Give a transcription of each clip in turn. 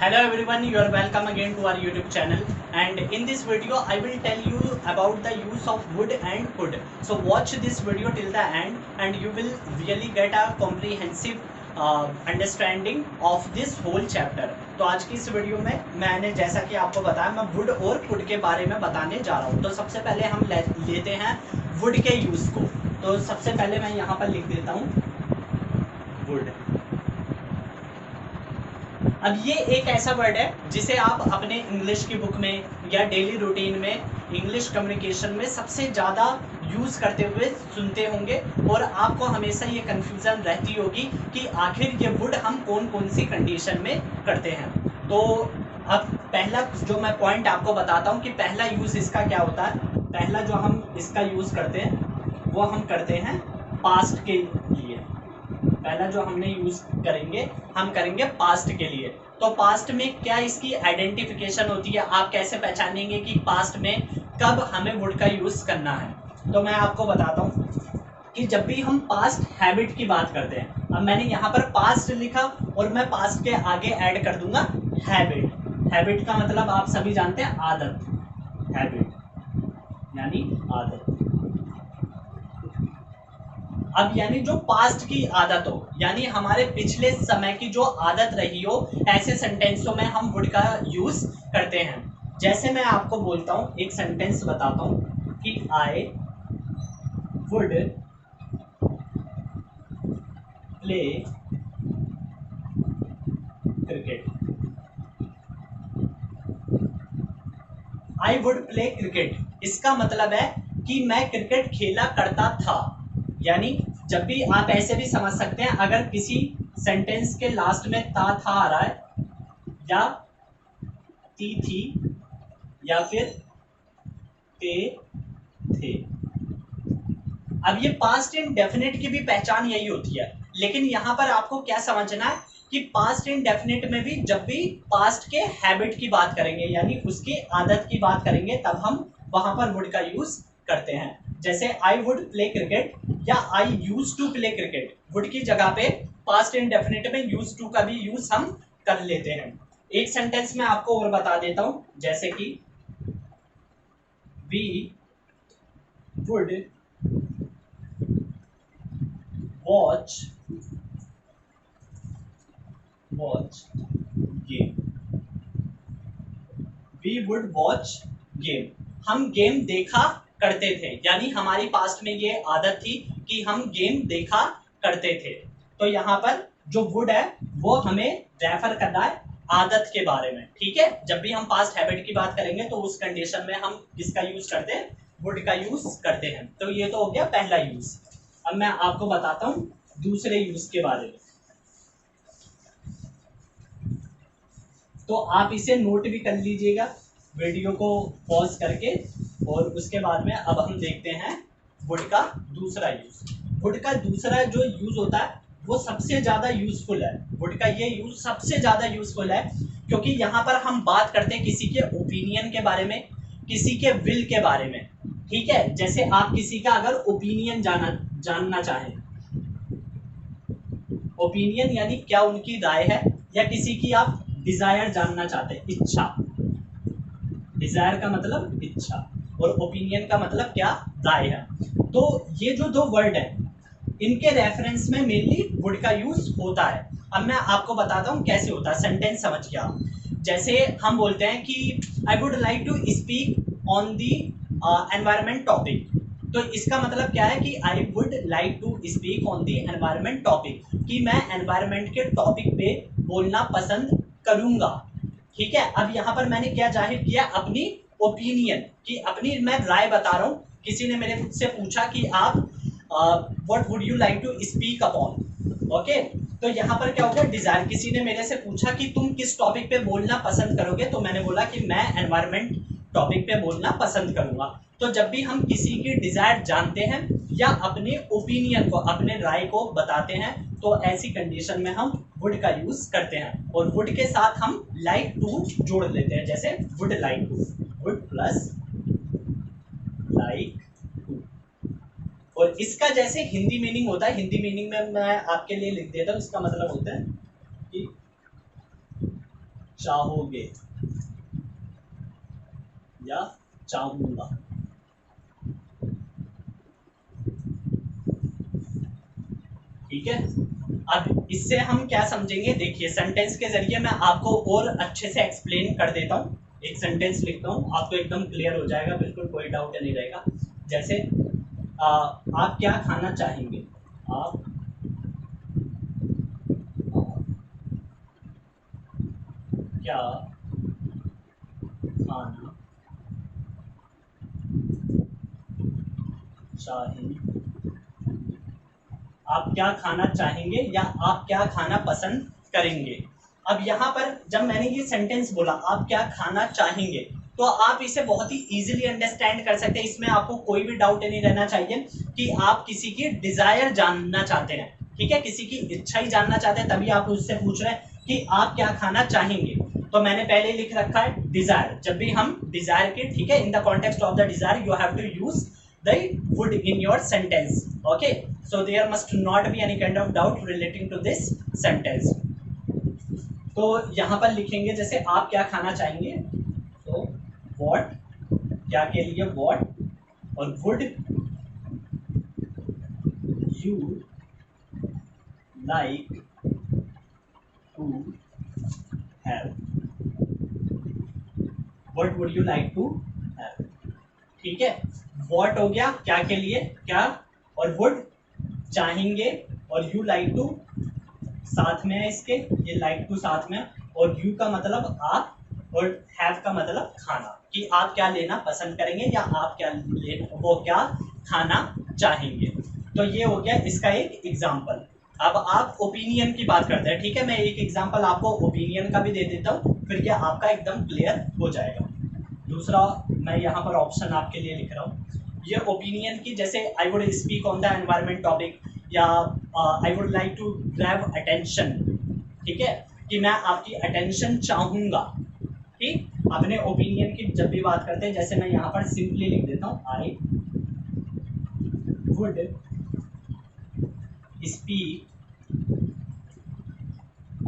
Hello everyone, you are welcome again to our YouTube channel, and in this video I will tell you about the use of wood and wood. So watch this video till the end and you will really get a comprehensive understanding of this whole chapter. तो आज की इस video में मैंने जैसा कि आपको बताया मैं वुड और वुड के बारे में बताने जा रहा हूँ। तो सबसे पहले हम लेते हैं वुड के यूज को। तो सबसे पहले मैं यहाँ पर लिख देता हूँ वुड। अब ये एक ऐसा वर्ड है जिसे आप अपने इंग्लिश की बुक में या डेली रूटीन में इंग्लिश कम्युनिकेशन में सबसे ज़्यादा यूज़ करते हुए सुनते होंगे और आपको हमेशा ये कन्फ्यूज़न रहती होगी कि आखिर ये वुड हम कौन कौन सी कंडीशन में करते हैं। तो अब पहला जो मैं पॉइंट आपको बताता हूँ कि पहला यूज़ इसका क्या होता है। पहला जो हम इसका यूज़ करते हैं वो हम करते हैं पास्ट के लिए। पहला जो हमने यूज हम करेंगे पास्ट के लिए। तो पास्ट में क्या इसकी आइडेंटिफिकेशन होती है, आप कैसे पहचानेंगे कि पास्ट में कब हमें वुड का यूज करना है। तो मैं आपको बताता हूँ कि जब भी हम पास्ट हैबिट की बात करते हैं, अब मैंने यहाँ पर पास्ट लिखा और मैं पास्ट के आगे ऐड कर दूंगा हैबिट। हैबिट का मतलब आप सभी जानते हैं आदत, हैबिट यानी आदत। अब यानी जो पास्ट की आदत हो, यानी हमारे पिछले समय की जो आदत रही हो, ऐसे सेंटेंसों में हम वुड का यूज करते हैं। जैसे मैं आपको बोलता हूं, एक सेंटेंस बताता हूं कि I would play cricket. I would play cricket, इसका मतलब है कि मैं क्रिकेट खेला करता था। यानी जब भी आप ऐसे भी समझ सकते हैं, अगर किसी सेंटेंस के लास्ट में था आ रहा है या ती थी या फिर ते थे। अब ये पास्ट इंडेफिनिट की भी पहचान यही होती है, लेकिन यहां पर आपको क्या समझना है कि पास्ट इंडेफिनिट में भी जब भी पास्ट के हैबिट की बात करेंगे यानी उसकी आदत की बात करेंगे, तब हम वहां पर वुड का यूज करते हैं। जैसे आई वुड प्ले क्रिकेट या I use to play cricket, would की जगह पे पास्ट इंडेफिनिट में यूज टू का भी यूज हम कर लेते हैं। एक सेंटेंस में आपको और बता देता हूं, जैसे कि we would watch game. We would watch game, हम गेम देखा करते थे, यानी हमारी पास्ट में ये आदत थी कि हम गेम देखा करते थे। तो यहाँ पर जो वुड है वो हमें रेफर करना है आदत के बारे में, ठीक है। जब भी हम पास्ट हैबिट की बात करेंगे तो उस कंडीशन में हम किसका यूज करते हैं, वुड का यूज करते हैं। तो ये तो हो गया पहला यूज। अब मैं आपको बताता हूँ दूसरे यूज के बारे में। तो आप इसे नोट भी कर लीजिएगा वीडियो को पॉज करके, और उसके बाद में अब हम देखते हैं वुड का दूसरा यूज। वुड का दूसरा जो यूज होता है वो सबसे ज्यादा यूजफुल है। वुड का ये यूज सबसे ज्यादा यूजफुल है क्योंकि यहाँ पर हम बात करते हैं किसी के ओपिनियन के बारे में, किसी के विल के बारे में, ठीक है। जैसे आप किसी का अगर ओपिनियन जानना चाहें, ओपिनियन यानी क्या उनकी राय है, या किसी की आप डिजायर जानना चाहते हैं, इच्छा। डिजायर का मतलब इच्छा और ओपिनियन का मतलब क्या, राय है। तो ये जो दो वर्ड है इनके रेफरेंस में मेनली वुड का यूज होता है। अब मैं आपको बताता हूँ कैसे होता है, सेंटेंस समझ के आप। जैसे हम बोलते हैं कि I would like to speak on the environment topic. तो इसका मतलब क्या है कि I would like to speak on the environment topic, कि मैं एनवायरमेंट के टॉपिक पे बोलना पसंद करूंगा, ठीक है। अब यहाँ पर मैंने क्या जाहिर किया, अपनी ओपिनियन, कि अपनी मैं राय बता रहा हूँ। किसी ने मेरे से पूछा कि आप what would you like to speak upon, okay. तो यहाँ पर क्या हो गया, डिजायर। किसी ने मेरे से पूछा कि तुम किस टॉपिक पे बोलना पसंद करोगे, तो मैंने बोला कि मैं एनवायरमेंट टॉपिक पे बोलना पसंद करूंगा। तो जब भी हम किसी की डिजायर जानते हैं या अपने ओपिनियन को, अपने राय को बताते हैं, तो ऐसी कंडीशन में हम वुड का यूज करते हैं, और वुड के साथ हम लाइक टू जोड़ लेते हैं। जैसे would like to, would plus like to. और इसका जैसे हिंदी मीनिंग होता है, हिंदी मीनिंग में मैं आपके लिए लिख देता हूँ। इसका मतलब होता है कि चाहोगे या चाहूंगा। ठीक है, अब इससे हम क्या समझेंगे, देखिए सेंटेंस के जरिए मैं आपको और अच्छे से एक्सप्लेन कर देता हूँ। एक सेंटेंस लिखता हूँ, आपको एकदम क्लियर हो जाएगा, बिल्कुल कोई डाउट नहीं रहेगा। जैसे आप क्या खाना चाहेंगे, आप क्या खाना चाहेंगे, आप क्या खाना चाहेंगे या आप क्या खाना पसंद करेंगे। अब यहाँ पर जब मैंने ये सेंटेंस बोला आप क्या खाना चाहेंगे, तो आप इसे बहुत ही इजीली अंडरस्टैंड कर सकते हैं। इसमें आपको कोई भी डाउट नहीं रहना चाहिए कि आप किसी की डिजायर जानना चाहते हैं। ठीक है, किसी की इच्छा ही जानना चाहते हैं, तभी आप उससे पूछ रहे हैं कि आप क्या खाना चाहेंगे। तो मैंने पहले लिख रखा है डिजायर। जब भी हम डिजायर के, ठीक है, in the context of the desire you have to use the would in your sentence. Okay, so there must not be any kind of doubt relating to this sentence. तो यहाँ पर लिखेंगे जैसे आप क्या खाना चाहेंगे, तो what, क्या के लिए what, और would you like to have, what would you like to have। ठीक है, वॉट हो गया क्या के लिए, क्या, और वुड चाहेंगे, और यू लाइक टू साथ में है इसके, ये लाइक टू साथ में, और यू का मतलब आप, और हैव का मतलब खाना, कि आप क्या लेना पसंद करेंगे या आप क्या लेना, वो क्या खाना चाहेंगे। तो ये हो गया इसका एक एग्जाम्पल। अब आप ओपिनियन की बात करते हैं। ठीक है, मैं एक एग्जाम्पल आपको ओपिनियन का भी दे देता हूँ, फिर क्या आपका एकदम क्लियर हो जाएगा। दूसरा मैं यहाँ पर ऑप्शन आपके लिए लिख रहा हूँ, ये ओपिनियन की, जैसे I would speak on the environment topic, या I would like to grab attention. ठीक है, कि मैं आपकी अटेंशन चाहूँगा। ठीक, अपने ओपिनियन की जब भी बात करते हैं, जैसे मैं यहाँ पर सिंपली लिख देता हूँ, आई would speak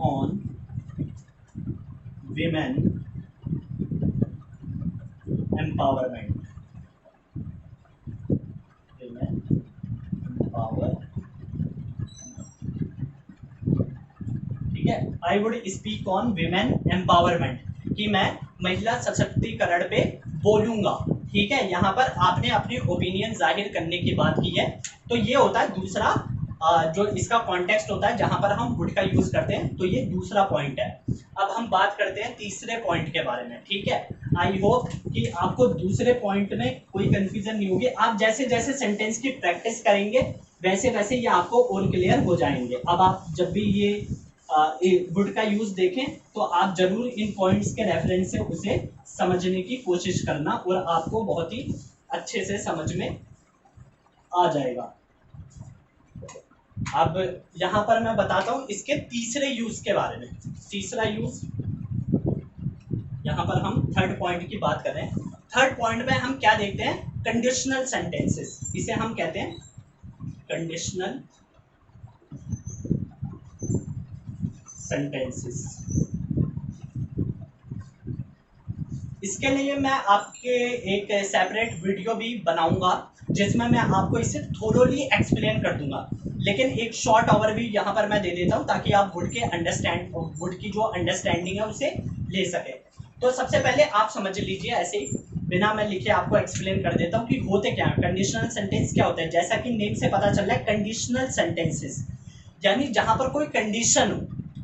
on women empowerment, ठीक है, आई would speak on women empowerment, कि मैं महिला सशक्तिकरण पे बोलूंगा। ठीक है, यहाँ पर आपने अपनी ओपिनियन जाहिर करने की बात की है। तो ये होता है दूसरा जो इसका कॉन्टेक्स्ट होता है जहां पर हम वुड का यूज करते हैं। तो ये दूसरा पॉइंट है। अब हम बात करते हैं तीसरे पॉइंट के बारे में। ठीक है, आई होप कि आपको दूसरे पॉइंट में कोई कंफ्यूजन नहीं होगी। आप जैसे जैसे सेंटेंस की प्रैक्टिस करेंगे वैसे वैसे ये आपको और क्लियर हो जाएंगे। अब आप जब भी ये वुड का यूज देखें तो आप जरूर इन पॉइंट्स के रेफरेंस से उसे समझने की कोशिश करना, और आपको बहुत ही अच्छे से समझ में आ जाएगा। अब यहाँ पर मैं बताता हूँ इसके तीसरे यूज के बारे में। तीसरा यूज, यहाँ पर हम थर्ड पॉइंट की बात कर रहे हैं। थर्ड पॉइंट में हम क्या देखते हैं, कंडीशनल सेंटेंसेस, इसे हम कहते हैं कंडीशनल सेंटेंसेस। इसके लिए मैं आपके एक सेपरेट वीडियो भी बनाऊंगा जिसमें मैं आपको इसे थोरोली एक्सप्लेन कर दूंगा, लेकिन एक शॉर्ट ओवरव्यू यहाँ पर मैं दे देता हूँ ताकि आप वुड की जो अंडरस्टैंडिंग है उसे ले सके। तो सबसे पहले आप समझ लीजिए, ऐसे ही बिना मैं लिखे आपको एक्सप्लेन कर देता हूँ कि होते क्या है, कंडीशनल सेंटेंस क्या होता है। जैसा कि नेम से पता चल रहा है, कंडीशनल सेंटेंसेस यानी जहां पर कोई कंडीशन हो।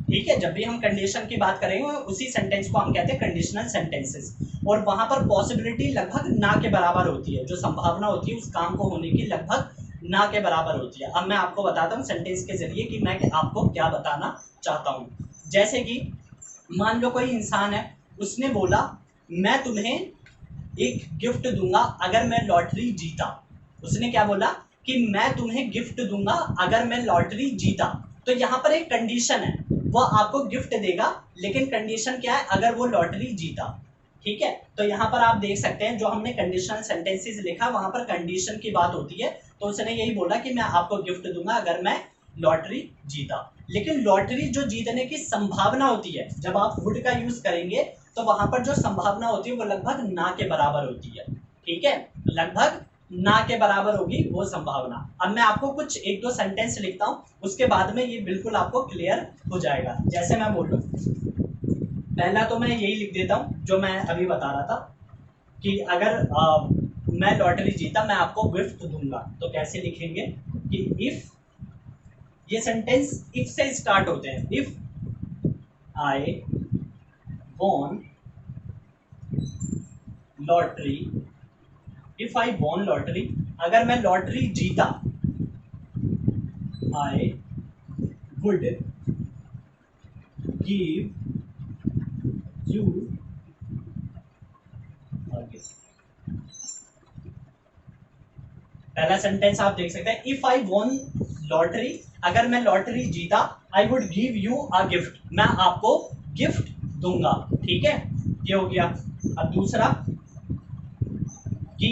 ठीक है, जब भी हम कंडीशन की बात करेंगे उसी सेंटेंस को हम कहते हैं कंडीशनल सेंटेंसेस, और वहां पर पॉसिबिलिटी लगभग ना के बराबर होती है, जो संभावना होती है उस काम को होने की लगभग ना के बराबर होती है। अब मैं आपको बताता हूँ सेंटेंस के जरिए कि मैं आपको क्या बताना चाहता हूँ। जैसे कि मान लो कोई इंसान है, उसने बोला मैं तुम्हें एक गिफ्ट दूंगा अगर मैं लॉटरी जीता। उसने क्या बोला कि मैं तुम्हें गिफ्ट दूंगा अगर मैं लॉटरी जीता। तो यहाँ पर एक कंडीशन है, वो आपको गिफ्ट देगा, लेकिन कंडीशन क्या है, अगर वो लॉटरी जीता। ठीक है, तो यहाँ पर आप देख सकते हैं जो हमने कंडीशनल सेंटेंसेस लिखा वहां पर कंडीशन की बात होती है। तो उसने यही बोला कि मैं आपको गिफ्ट दूंगा अगर मैं लॉटरी जीता। लेकिन लॉटरी जो जीतने की संभावना होती है, जब आप वुड का यूज करेंगे तो वहां पर जो संभावना होती है वो लगभग ना के बराबर होती है। ठीक है, लगभग ना के बराबर होगी वो संभावना। अब मैं आपको कुछ एक दो सेंटेंस लिखता हूँ, उसके बाद में ये बिल्कुल आपको क्लियर हो जाएगा। जैसे मैं बोलूँ, पहला तो मैं यही लिख देता हूँ जो मैं अभी बता रहा था कि अगर मैं लॉटरी जीता मैं आपको गिफ्ट दूंगा, तो कैसे लिखेंगे कि इफ, ये सेंटेंस इफ से स्टार्ट होते हैं। If I won lottery, if I won lottery, अगर मैं लॉटरी जीता, I would give you a gift. पहला सेंटेंस आप देख सकते हैं, इफ आई वॉन लॉटरी, अगर मैं लॉटरी जीता, I would give you a gift, मैं आपको गिफ्ट दूंगा। ठीक है, ये हो गया। अब दूसरा कि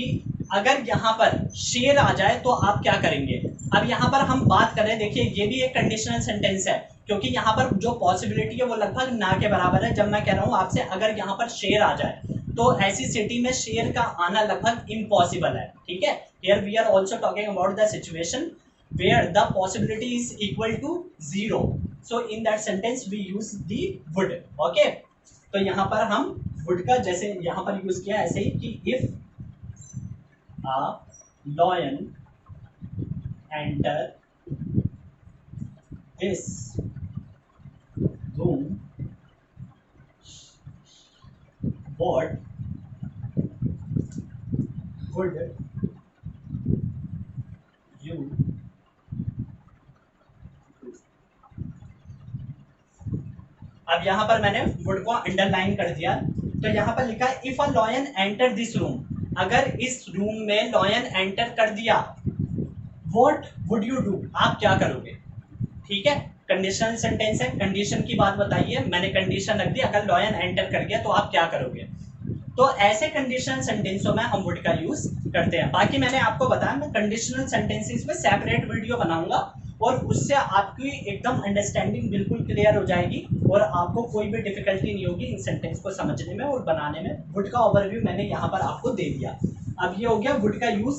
अगर यहाँ पर शेर आ जाए तो आप क्या करेंगे। अब यहाँ पर हम बात कर रहे हैं, देखिए ये भी एक कंडीशनल सेंटेंस है, क्योंकि यहाँ पर जो पॉसिबिलिटी है वो लगभग ना के बराबर है। जब मैं कह रहा हूँ आपसे अगर यहाँ पर शेर आ जाए, तो ऐसी सिटी में शेर का आना लगभग इम्पॉसिबल है। ठीक है, here we are also talking about the situation where the possibility is equal to 0, so in that sentence we use the would. Okay, तो यहाँ पर हम वुड का जैसे यहाँ पर यूज किया ऐसे ही कि if a lion enter this room, what would you do? अब यहाँ पर मैंने वुड को अंडरलाइन कर दिया, तो यहाँ पर लिखा है if a lion enter this room, अगर इस रूम में लॉयन एंटर कर दिया, व्हाट वुड यू डू, आप क्या करोगे। ठीक है, कंडीशनल सेंटेंस है, कंडीशन की बात बताइए, मैंने कंडीशन रख दी, अगर लॉयन एंटर कर गया तो आप क्या करोगे। तो ऐसे कंडीशनल सेंटेंसों में हम वुड का यूज करते हैं। बाकी मैंने आपको बताया मैं कंडीशनल सेंटेंसेस में सेपरेट वीडियो बनाऊंगा, और उससे आपकी एकदम अंडरस्टैंडिंग बिल्कुल क्लियर हो जाएगी और आपको कोई भी डिफिकल्टी नहीं होगी इन सेंटेंस को समझने में और बनाने में। वुड का ओवरव्यू मैंने यहाँ पर आपको दे दिया। अब ये हो गया वुड का यूज।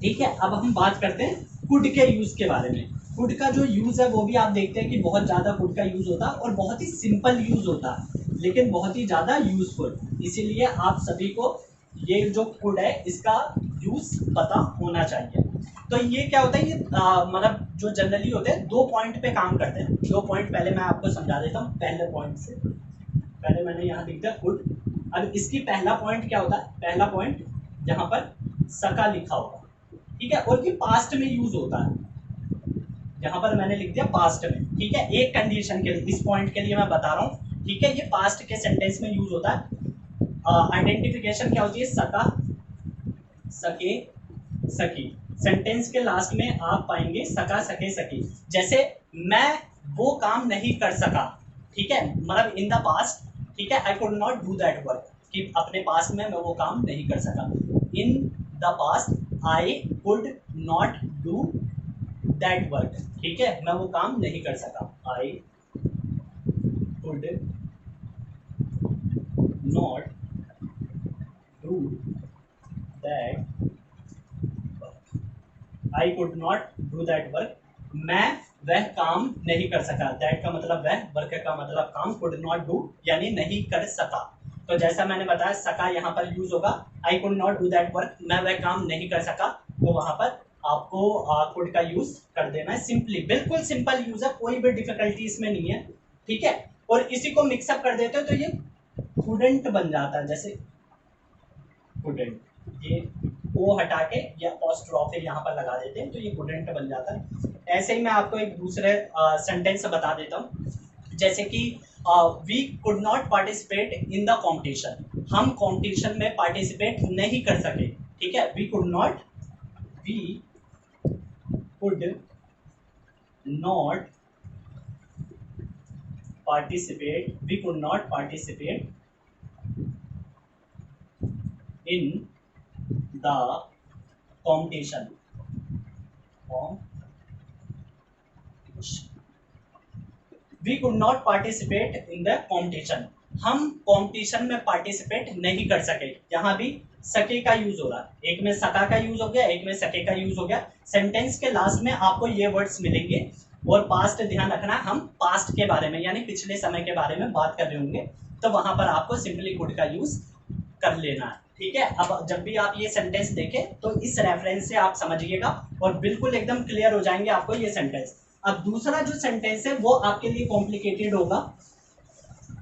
ठीक है, अब हम बात करते हैं कुड के यूज के बारे में। कुड का जो यूज है वो भी आप देखते हैं कि बहुत ज्यादा कुड का यूज होता है और बहुत ही सिंपल यूज होता है, लेकिन बहुत ही ज्यादा यूजफुल। इसीलिए आप सभी को ये जो कुड है इसका यूज पता होना चाहिए। तो ये क्या होता है, ये मतलब जो जनरली होते हैं दो पॉइंट पे काम करते हैं। दो पॉइंट पहले मैं आपको समझा देता हूँ। पहले पॉइंट से पहले मैंने यहाँ लिख दिया कुड। अब इसकी पहला पॉइंट क्या होता है, पहला पॉइंट यहाँ पर सका लिखा होगा। ठीक है, और ये पास्ट में यूज होता है, यहाँ पर मैंने लिख दिया पास्ट में। ठीक है, एक कंडीशन के लिए, इस पॉइंट के लिए मैं बता रहा हूँ। ठीक है, ये पास्ट के सेंटेंस में यूज होता है। आइडेंटिफिकेशन क्या होती है, सका, सके, सकी। सेंटेंस के लास्ट में आप पाएंगे सका, सके, सकी। जैसे मैं वो काम नहीं कर सका, ठीक है, मतलब इन द पास्ट। ठीक है, I could not do that work, कि अपने पास्ट में मैं वो काम नहीं कर सका। In the past I could not do that work. ठीक है, मैं वो काम नहीं कर सका, I could not do that, I could not do that work, मैं वह काम नहीं कर सका। दैट का मतलब वह, वर्क का मतलब काम, कुड नॉट डू यानी नहीं कर सका। तो जैसा मैंने बताया सका यहाँ पर यूज होगा, I could not do that work, मैं वह काम नहीं कर सका, तो वहां पर आपको कुड का यूज कर देना है। सिंपली, बिल्कुल सिंपल यूज है, कोई भी डिफिकल्टी इसमें नहीं है। ठीक है, और इसी को मिक्सअप कर देते हो तो ये कुडंट बन जाता है। जैसे कुडंट, ये ओ हटा के या apostrophe यहाँ पर लगा देते हैं तो ये कुडंट बन जाता है। ऐसे ही मैं आपको एक दूसरे सेंटेंस बता देता हूँ, जैसे कि we could not participate in the competition, हम कॉम्पिटिशन में पार्टिसिपेट नहीं कर सके। ठीक है, we could not participate, we could not participate in the competition, we could not participate in the competition, हम कॉम्पिटिशन में पार्टिसिपेट नहीं कर सके। यहाँ भी सके का यूज हो रहा है, एक में सका का यूज हो गया, एक में सके का यूज हो गया। सेंटेंस के लास्ट में आपको ये वर्ड्स मिलेंगे और पास्ट ध्यान रखना, हम पास्ट के बारे में यानी पिछले समय के बारे में बात कर रहे होंगे, तो वहां पर आपको सिंपली कुड का यूज कर लेना है। ठीक है, अब जब भी आप ये सेंटेंस देखें तो इस रेफरेंस से आप समझिएगा और बिल्कुल एकदम क्लियर हो जाएंगे आपको ये सेंटेंस। अब दूसरा जो सेंटेंस है वो आपके लिए कॉम्प्लिकेटेड होगा,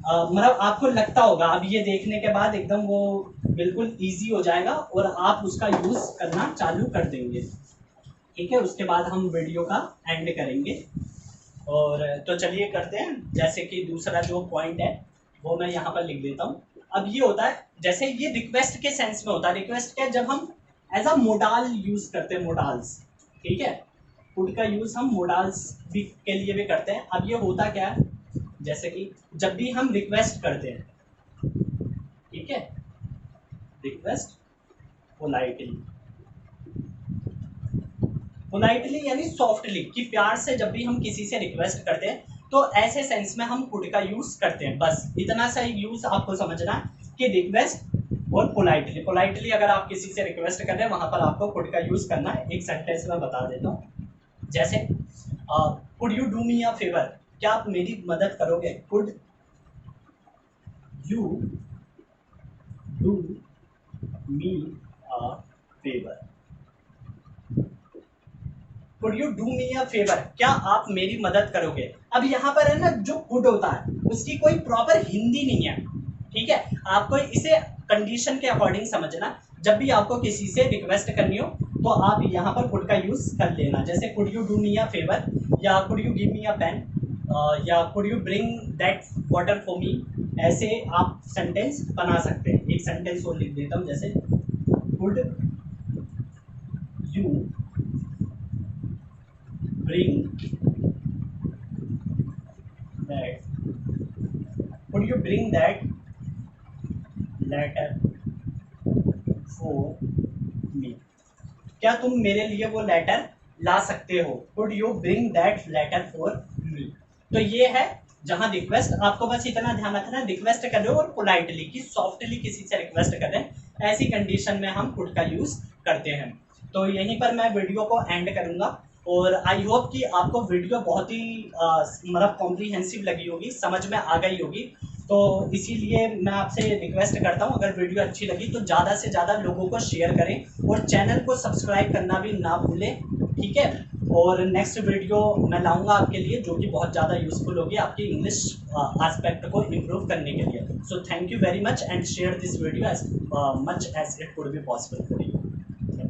मतलब आपको लगता होगा अब ये देखने के बाद एकदम वो बिल्कुल इजी हो जाएगा और आप उसका यूज करना चालू कर देंगे। ठीक है, उसके बाद हम वीडियो का एंड करेंगे। और तो चलिए करते हैं, जैसे कि दूसरा जो पॉइंट है वो मैं यहाँ पर लिख देता हूँ। अब ये होता है, जैसे ये रिक्वेस्ट के सेंस में होता है। रिक्वेस्ट क्या है, जब हम एज अ मोडाल यूज करते हैं, मोडाल्स। ठीक है, कुड का यूज हम मोडाल्स भी के लिए भी करते हैं। अब ये होता क्या है, जैसे कि जब भी हम रिक्वेस्ट करते हैं, ठीक है, रिक्वेस्ट पोलाइटली, पोलाइटली यानी सॉफ्टली, कि प्यार से जब भी हम किसी से रिक्वेस्ट करते हैं तो ऐसे सेंस में हम कुड का यूज करते हैं। बस इतना सा यूज आपको समझना है कि रिक्वेस्ट और पोलाइटली। पोलाइटली अगर आप किसी से रिक्वेस्ट कर रहे हैं वहां पर आपको कुड का यूज करना है। एक सेंटेंस में बता देता हूँ, जैसे could you do me a favour, क्या आप मेरी मदद करोगे। Could you do me a favour, could you do me a favour, क्या आप मेरी मदद करोगे। अब यहाँ पर है ना, जो कुड होता है उसकी कोई प्रॉपर हिंदी नहीं है। ठीक है, आपको इसे कंडीशन के अकॉर्डिंग समझना। जब भी आपको किसी से रिक्वेस्ट करनी हो तो आप यहाँ पर कुड का यूज कर लेना। जैसे could you do me a favour, या could you give me a pen, या could you bring that water for me, ऐसे आप सेंटेंस बना सकते हैं। एक सेंटेंस और लिख देता हूँ, जैसे could you bring that, could you bring that letter for me, क्या तुम मेरे लिए वो लेटर ला सकते हो। could you bring that letter for me, तो ये है जहां रिक्वेस्ट। आपको बस इतना ध्यान रखना है, रिक्वेस्ट कर रहे हो और पोलाइटली की सॉफ्टली किसी से रिक्वेस्ट कर रहे हैं, ऐसी कंडीशन में हम कुड का यूज करते हैं। तो यहीं पर मैं वीडियो को एंड करूंगा और आई होप कि आपको वीडियो बहुत ही मतलब कॉम्प्रीहेंसिव लगी होगी, समझ में आ गई होगी। तो इसीलिए मैं आपसे रिक्वेस्ट करता हूँ, अगर वीडियो अच्छी लगी तो ज़्यादा से ज़्यादा लोगों को शेयर करें और चैनल को सब्सक्राइब करना भी ना भूलें। ठीक है, और नेक्स्ट वीडियो मैं लाऊंगा आपके लिए जो कि बहुत ज़्यादा यूजफुल होगी आपकी इंग्लिश एस्पेक्ट को इम्प्रूव करने के लिए। So thank you very much and share this video as much as it could be possible for you.